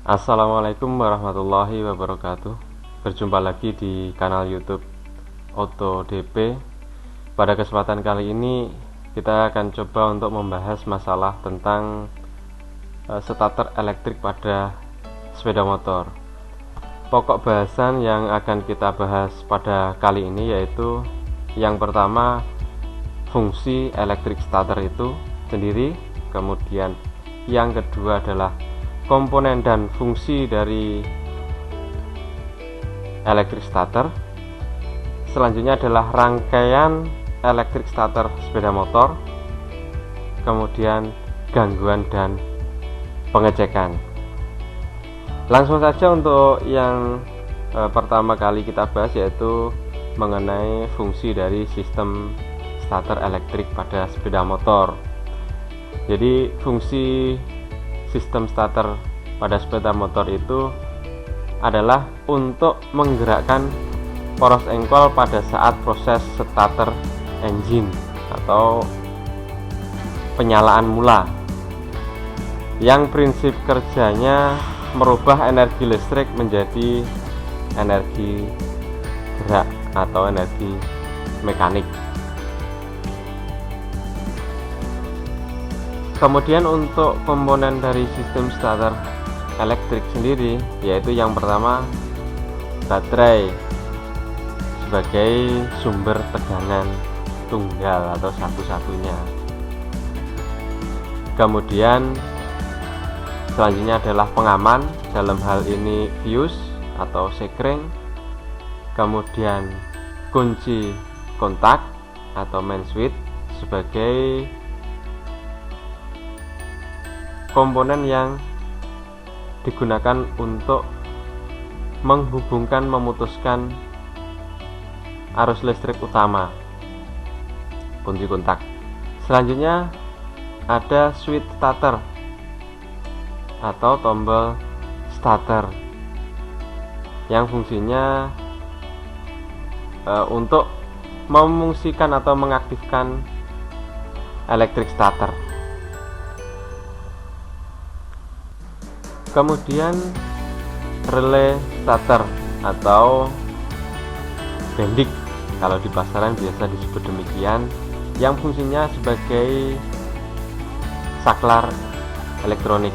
Assalamualaikum warahmatullahi wabarakatuh. Berjumpa lagi di kanal YouTube Auto DP. Pada kesempatan kali ini kita akan coba untuk membahas masalah tentang starter elektrik pada sepeda motor. Pokok bahasan yang akan kita bahas pada kali ini yaitu yang pertama, fungsi elektrik starter itu sendiri. Kemudian yang kedua adalah komponen dan fungsi dari elektrik starter. Selanjutnya adalah rangkaian elektrik starter sepeda motor. Kemudian gangguan dan pengecekan. Langsung saja untuk yang pertama kali kita bahas yaitu mengenai fungsi dari sistem starter elektrik pada sepeda motor. Jadi fungsi sistem starter pada sepeda motor itu adalah untuk menggerakkan poros engkol pada saat proses starter engine atau penyalaan mula, yang prinsip kerjanya merubah energi listrik menjadi energi gerak atau energi mekanik. Kemudian untuk komponen dari sistem starter elektrik sendiri, yaitu yang pertama baterai sebagai sumber tegangan tunggal atau satu-satunya. Kemudian selanjutnya adalah pengaman, dalam hal ini fuse atau sekring. Kemudian kunci kontak atau main switch sebagai komponen yang digunakan untuk menghubungkan, memutuskan arus listrik utama, kunci kontak. Selanjutnya ada switch starter atau tombol starter yang fungsinya untuk memungsikan atau mengaktifkan elektrik starter. Kemudian relay starter atau bendik, kalau di pasaran biasa disebut demikian, yang fungsinya sebagai saklar elektronik.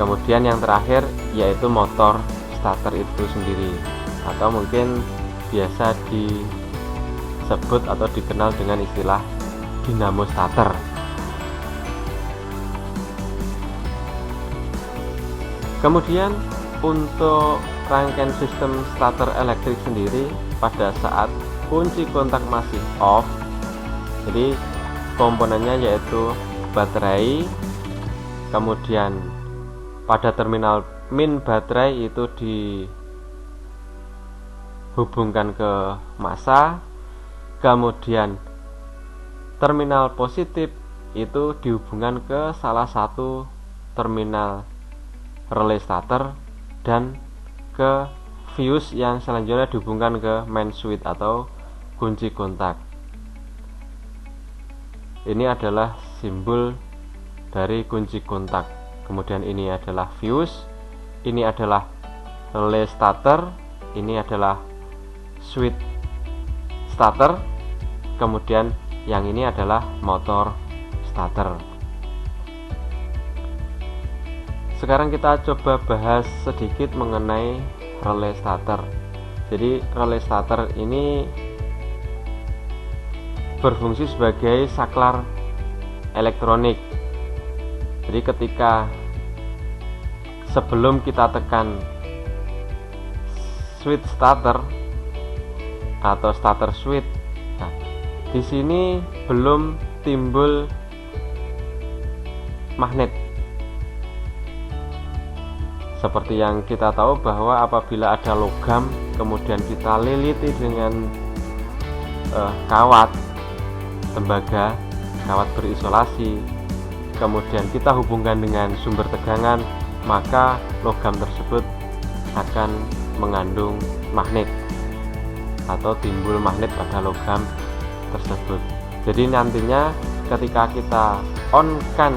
Kemudian yang terakhir yaitu motor starter itu sendiri, atau mungkin biasa disebut atau dikenal dengan istilah dinamo starter. Kemudian untuk rangkaian sistem starter elektrik sendiri pada saat kunci kontak masih off, jadi komponennya yaitu baterai. Kemudian pada terminal min baterai itu dihubungkan ke massa. Kemudian terminal positif itu dihubungkan ke salah satu terminal relay starter dan ke fuse yang selanjutnya dihubungkan ke main switch atau kunci kontak. Ini adalah simbol dari kunci kontak. Kemudian ini adalah fuse, ini adalah relay starter, ini adalah switch starter, kemudian yang ini adalah motor starter. Sekarang kita coba bahas sedikit mengenai relay starter. Jadi relay starter ini berfungsi sebagai saklar elektronik. Jadi ketika sebelum kita tekan switch starter atau starter switch, nah, di sini belum timbul magnet. Seperti yang kita tahu bahwa apabila ada logam kemudian kita liliti dengan kawat tembaga, kawat berisolasi, kemudian kita hubungkan dengan sumber tegangan, maka logam tersebut akan mengandung magnet atau timbul magnet pada logam tersebut. Jadi nantinya ketika kita on kan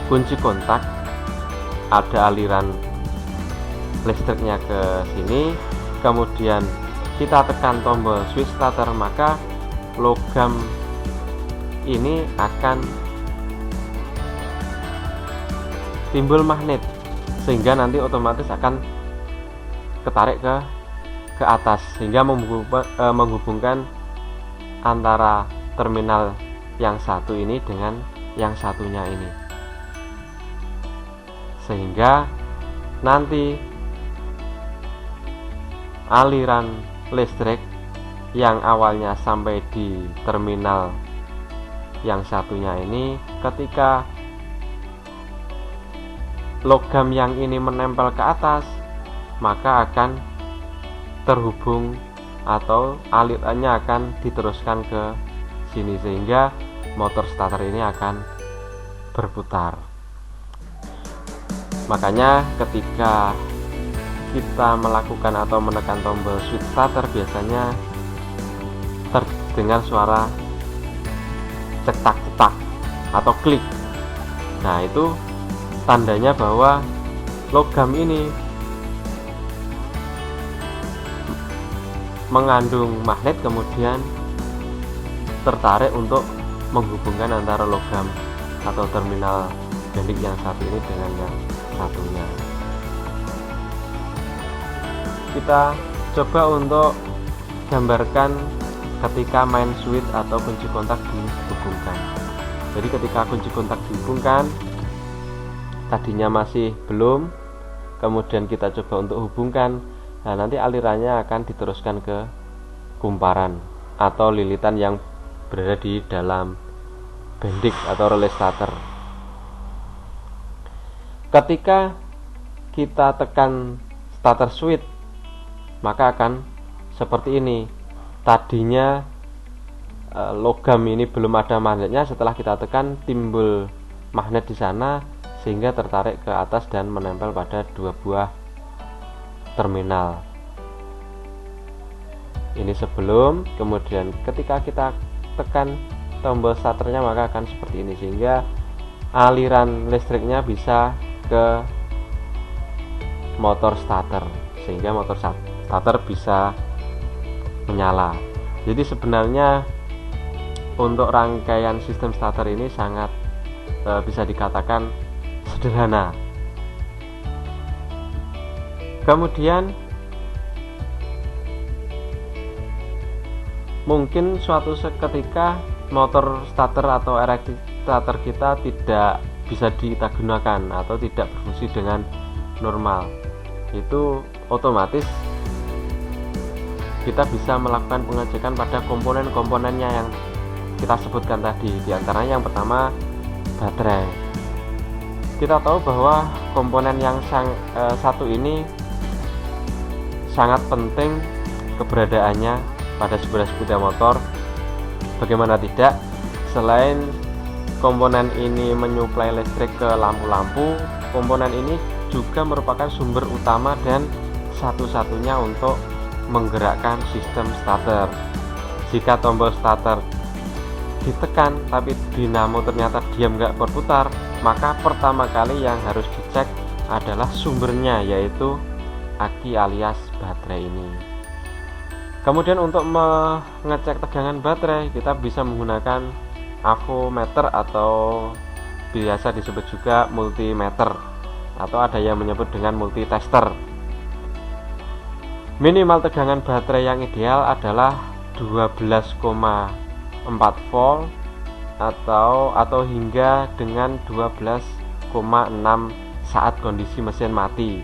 kunci kontak, ada aliran listriknya ke sini, kemudian kita tekan tombol switch starter, maka logam ini akan timbul magnet sehingga nanti otomatis akan ketarik ke atas sehingga menghubungkan antara terminal yang satu ini dengan yang satunya ini, sehingga nanti aliran listrik yang awalnya sampai di terminal yang satunya ini, ketika logam yang ini menempel ke atas, maka akan terhubung atau alirannya akan diteruskan ke sini sehingga motor starter ini akan berputar. Makanya ketika kita melakukan atau menekan tombol switch starter, biasanya terdengar suara cetak-cetak atau klik. Nah, itu tandanya bahwa logam ini mengandung magnet, kemudian tertarik untuk menghubungkan antara logam atau terminal bending yang satu ini dengan yang satunya. Kita coba untuk gambarkan ketika main switch atau kunci kontak dihubungkan. Jadi ketika kunci kontak dihubungkan, tadinya masih belum, kemudian kita coba untuk hubungkan, nah nanti alirannya akan diteruskan ke kumparan atau lilitan yang berada di dalam bendik atau relay starter. Ketika kita tekan starter switch, maka akan seperti ini. Tadinya logam ini belum ada magnetnya, setelah kita tekan timbul magnet di sana sehingga tertarik ke atas dan menempel pada dua buah terminal. Ini sebelum, kemudian ketika kita tekan tombol starternya maka akan seperti ini sehingga aliran listriknya bisa ke motor starter sehingga motor starter bisa menyala. Jadi sebenarnya untuk rangkaian sistem starter ini sangat bisa dikatakan sederhana. Kemudian mungkin suatu ketika motor starter atau electric starter kita tidak bisa kita gunakan atau tidak berfungsi dengan normal, itu otomatis kita bisa melakukan pengecekan pada komponen-komponennya yang kita sebutkan tadi. Di antaranya yang pertama baterai. Kita tahu bahwa komponen yang satu ini sangat penting keberadaannya pada sebuah sepeda motor. Bagaimana tidak, selain komponen ini menyuplai listrik ke lampu-lampu, komponen ini juga merupakan sumber utama dan satu-satunya untuk menggerakkan sistem starter. Jika tombol starter ditekan tapi dinamo ternyata diam nggak berputar, maka pertama kali yang harus dicek adalah sumbernya, yaitu aki alias baterai ini. Kemudian untuk mengecek tegangan baterai, kita bisa menggunakan avometer atau biasa disebut juga multimeter, atau ada yang menyebut dengan multitester. Minimal tegangan baterai yang ideal adalah 12,4 volt atau hingga dengan 12,6 saat kondisi mesin mati.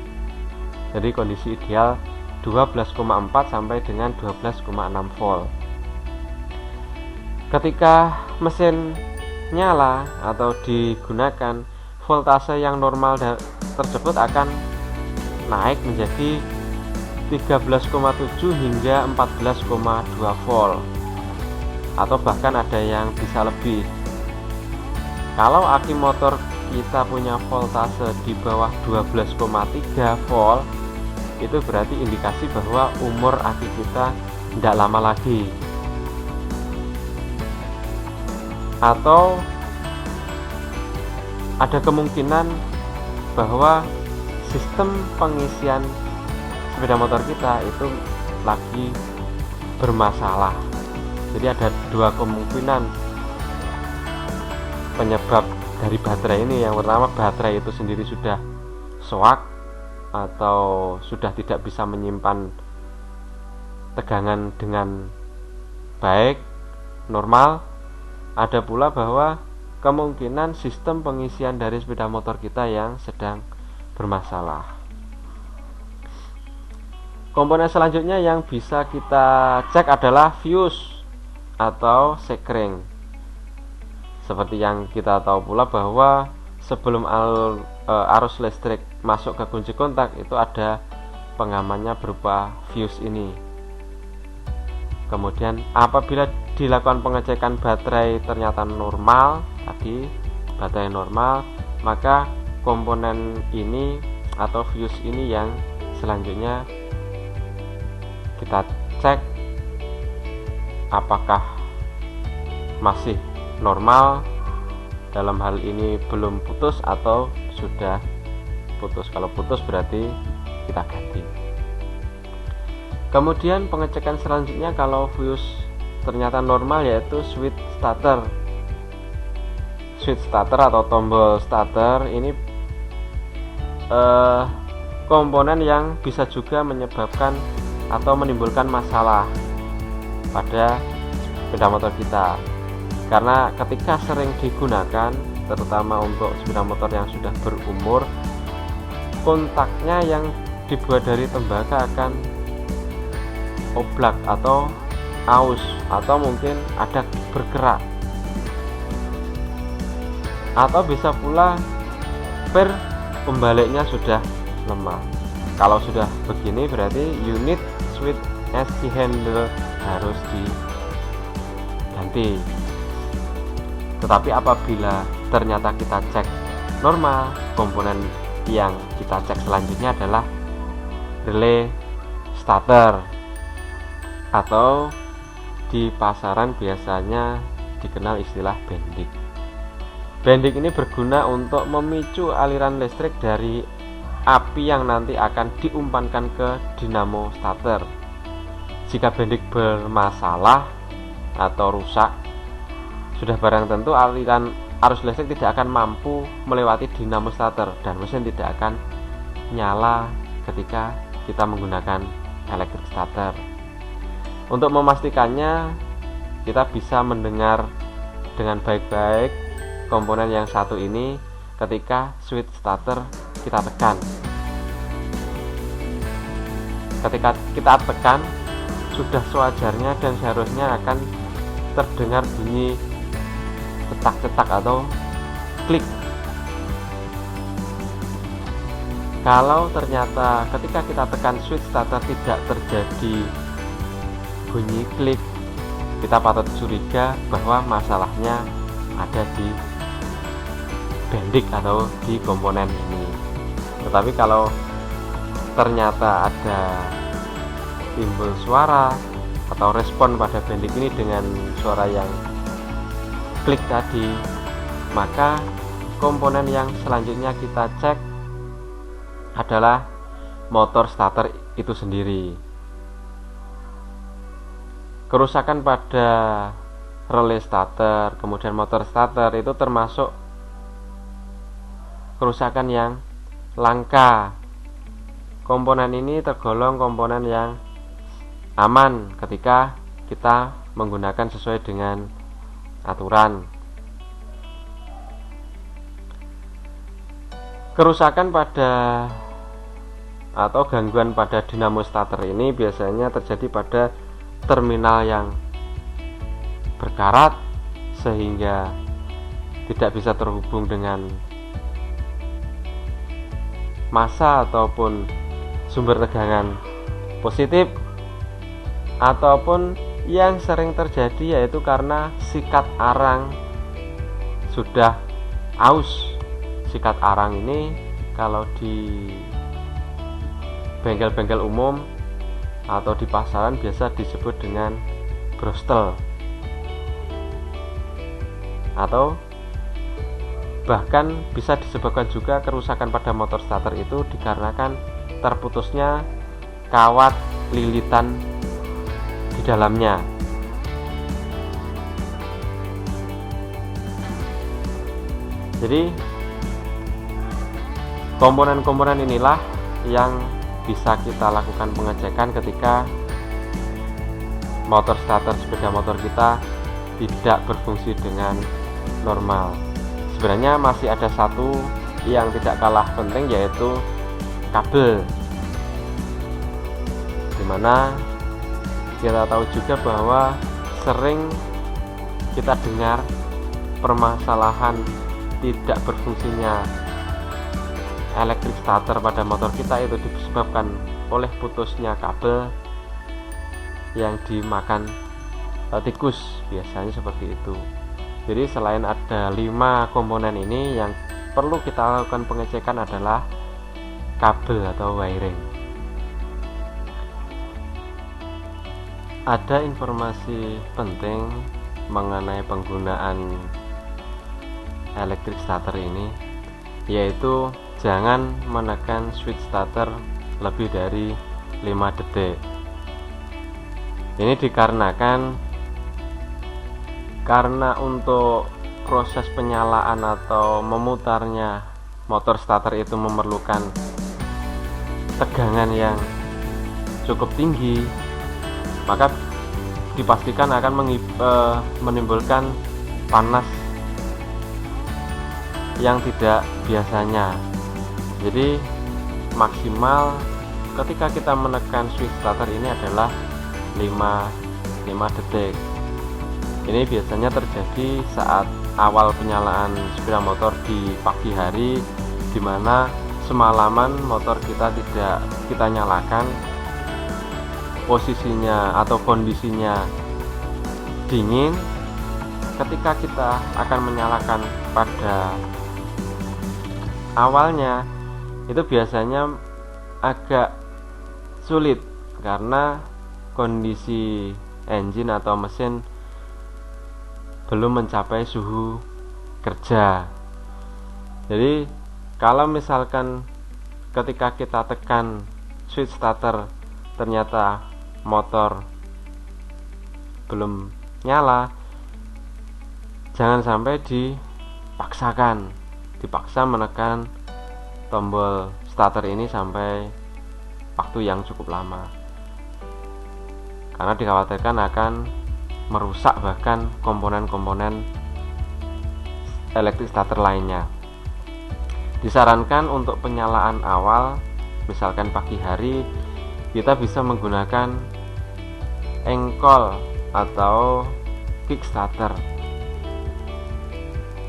Jadi kondisi ideal 12,4 sampai dengan 12,6 volt. Ketika mesin nyala atau digunakan, voltase yang normal tersebut akan naik menjadi 13,7 hingga 14,2 volt, atau bahkan ada yang bisa lebih. Kalau aki motor kita punya voltase di bawah 12,3 volt, itu berarti indikasi bahwa umur aki kita tidak lama lagi, atau ada kemungkinan bahwa sistem pengisian sepeda motor kita itu lagi bermasalah. Jadi ada dua kemungkinan penyebab dari baterai ini. Yang pertama, baterai itu sendiri sudah soak atau sudah tidak bisa menyimpan tegangan dengan baik, normal. Ada pula bahwa kemungkinan sistem pengisian dari sepeda motor kita yang sedang bermasalah. Komponen selanjutnya yang bisa kita cek adalah fuse atau sekring. Seperti yang kita tahu pula bahwa sebelum arus listrik masuk ke kunci kontak itu ada pengamannya berupa fuse ini. Kemudian apabila dilakukan pengecekan baterai ternyata normal, tadi baterai normal, maka komponen ini atau fuse ini yang selanjutnya kita cek apakah masih normal, dalam hal ini belum putus atau sudah putus. Kalau putus berarti kita ganti. Kemudian pengecekan selanjutnya kalau fuse ternyata normal, yaitu switch starter. Switch starter atau tombol starter ini komponen yang bisa juga menyebabkan atau menimbulkan masalah pada sepeda motor kita, karena ketika sering digunakan, terutama untuk sepeda motor yang sudah berumur, kontaknya yang dibuat dari tembaga akan oblak atau aus, atau mungkin ada bergerak, atau bisa pula pembaliknya sudah lemah. Kalau sudah begini berarti unit switch SC handle harus diganti. Tetapi apabila ternyata kita cek normal, komponen yang kita cek selanjutnya adalah relay starter, atau di pasaran biasanya dikenal istilah bendik. Bendik ini berguna untuk memicu aliran listrik dari api yang nanti akan diumpankan ke dinamo starter. Jika bendik bermasalah atau rusak, sudah barang tentu aliran arus listrik tidak akan mampu melewati dinamo starter dan mesin tidak akan nyala ketika kita menggunakan electric starter. Untuk memastikannya, kita bisa mendengar dengan baik-baik komponen yang satu ini ketika switch starter kita tekan. Ketika kita tekan, sudah sewajarnya dan seharusnya akan terdengar bunyi cetak-cetak atau klik. Kalau ternyata ketika kita tekan switch starter tidak terjadi bunyi klik, kita patut curiga bahwa masalahnya ada di bendik atau di komponen ini. Tetapi kalau ternyata ada timbul suara atau respon pada bendik ini dengan suara yang klik tadi, maka komponen yang selanjutnya kita cek adalah motor starter itu sendiri. Kerusakan pada relay starter, kemudian motor starter itu termasuk kerusakan yang langka. Komponen ini tergolong komponen yang aman ketika kita menggunakan sesuai dengan aturan. Kerusakan pada atau gangguan pada dinamo starter ini biasanya terjadi pada terminal yang berkarat sehingga tidak bisa terhubung dengan massa ataupun sumber tegangan positif, ataupun yang sering terjadi yaitu karena sikat arang sudah aus. Sikat arang ini kalau di bengkel-bengkel umum atau di pasaran biasa disebut dengan brostel, atau Bahkan bisa disebabkan juga kerusakan pada motor starter itu dikarenakan terputusnya kawat lilitan di dalamnya. Jadi komponen-komponen inilah yang bisa kita lakukan pengecekan ketika motor starter sepeda motor kita tidak berfungsi dengan normal. Sebenarnya masih ada satu yang tidak kalah penting, yaitu kabel, dimana kita tahu juga bahwa sering kita dengar permasalahan tidak berfungsinya elektrik starter pada motor kita itu disebabkan oleh putusnya kabel yang dimakan tikus, biasanya seperti itu. Jadi selain ada 5 komponen ini, yang perlu kita lakukan pengecekan adalah kabel atau wiring. Ada informasi penting mengenai penggunaan elektrik starter ini, yaitu jangan menekan switch starter lebih dari 5 detik. Ini dikarenakan karena untuk proses penyalaan atau memutarnya motor starter itu memerlukan tegangan yang cukup tinggi, maka dipastikan akan menimbulkan panas yang tidak biasanya. Jadi maksimal ketika kita menekan switch starter ini adalah 5 detik. Ini biasanya terjadi saat awal penyalaan sepeda motor di pagi hari, di mana semalaman motor kita tidak kita nyalakan, posisinya atau kondisinya dingin. Ketika kita akan menyalakan pada awalnya, itu biasanya agak sulit karena kondisi engine atau mesin belum mencapai suhu kerja. Jadi kalau misalkan ketika kita tekan switch starter ternyata motor belum nyala, jangan sampai dipaksa menekan tombol starter ini sampai waktu yang cukup lama, karena dikhawatirkan akan merusak bahkan komponen-komponen elektrik starter lainnya. Disarankan untuk penyalaan awal, misalkan pagi hari, kita bisa menggunakan engkol atau kickstarter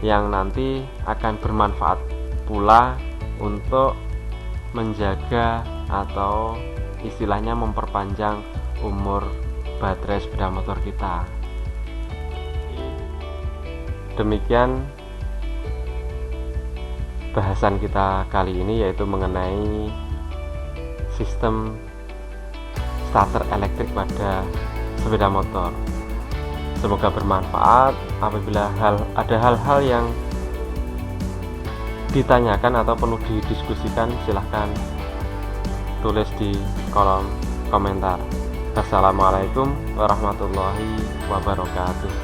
yang nanti akan bermanfaat pula untuk menjaga atau istilahnya memperpanjang umur baterai sepeda motor kita. Demikian bahasan kita kali ini, yaitu mengenai sistem starter elektrik pada sepeda motor. Semoga bermanfaat. Apabila ada hal-hal yang ditanyakan atau perlu didiskusikan, silahkan tulis di kolom komentar. Assalamualaikum warahmatullahi wabarakatuh.